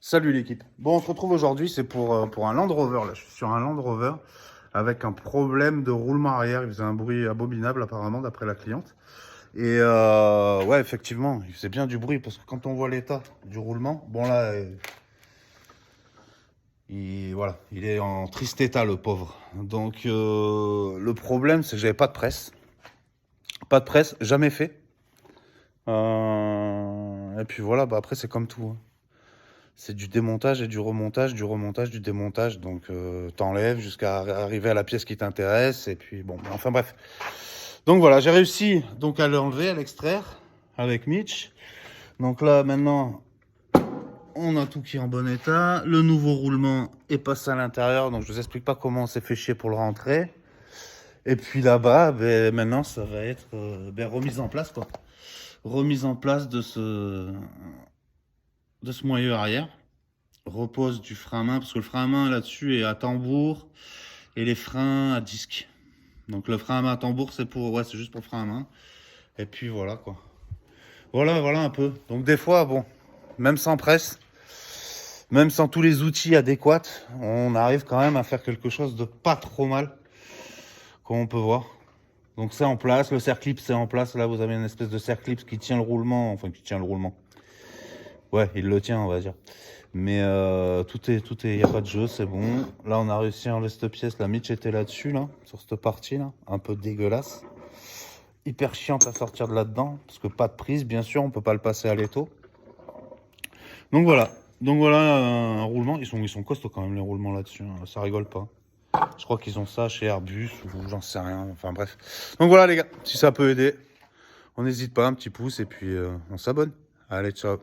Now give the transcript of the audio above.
Salut l'équipe. Bon, on se retrouve aujourd'hui, c'est pour un Land Rover. Là, je suis sur un Land Rover avec un problème de roulement arrière. Il faisait un bruit abominable apparemment d'après la cliente. Et ouais, effectivement, il faisait bien du bruit parce que quand on voit l'état du roulement, bon là, voilà, il est en triste état le pauvre. Donc le problème, c'est que j'avais pas de presse. Pas de presse, jamais fait. Et puis voilà, bah après c'est comme tout, hein. C'est du démontage et du remontage, du remontage, du démontage. Donc, t'enlèves jusqu'à arriver à la pièce qui t'intéresse. Et puis, bon, enfin bref. Donc voilà, j'ai réussi donc à l'enlever, à l'extraire avec Mitch. Donc là, maintenant, on a tout qui est en bon état. Le nouveau roulement est passé à l'intérieur. Donc, je vous explique pas comment on s'est fait chier pour le rentrer. Et puis là-bas, ben, maintenant, ça va être remise en place, quoi. Remise en place de ce moyeu arrière. Repose du frein à main, parce que le frein à main là-dessus est à tambour et les freins à disque. Donc le frein à main à tambour, c'est pour, ouais, c'est juste pour le frein à main. Et puis voilà quoi. Voilà un peu. Donc des fois, bon, même sans presse, même sans tous les outils adéquats, on arrive quand même à faire quelque chose de pas trop mal, comme on peut voir. Donc c'est en place, le circlip c'est en place. Là vous avez une espèce de circlip qui tient le roulement, enfin qui tient le roulement. Ouais, il le tient, on va dire. Mais tout est, il n'y a pas de jeu, c'est bon. Là, on a réussi à enlever cette pièce. La Mitch était là-dessus, là, sur cette partie-là. Un peu dégueulasse. Hyper chiante à sortir de là-dedans. Parce que pas de prise, bien sûr, on peut pas le passer à l'étau. Donc voilà. Donc voilà un roulement. Ils sont costauds quand même, les roulements là-dessus, hein. Ça rigole pas. Je crois qu'ils ont ça chez Airbus ou j'en sais rien. Enfin bref. Donc voilà, les gars. Si ça peut aider, on n'hésite pas, un petit pouce et puis on s'abonne. Allez, ciao.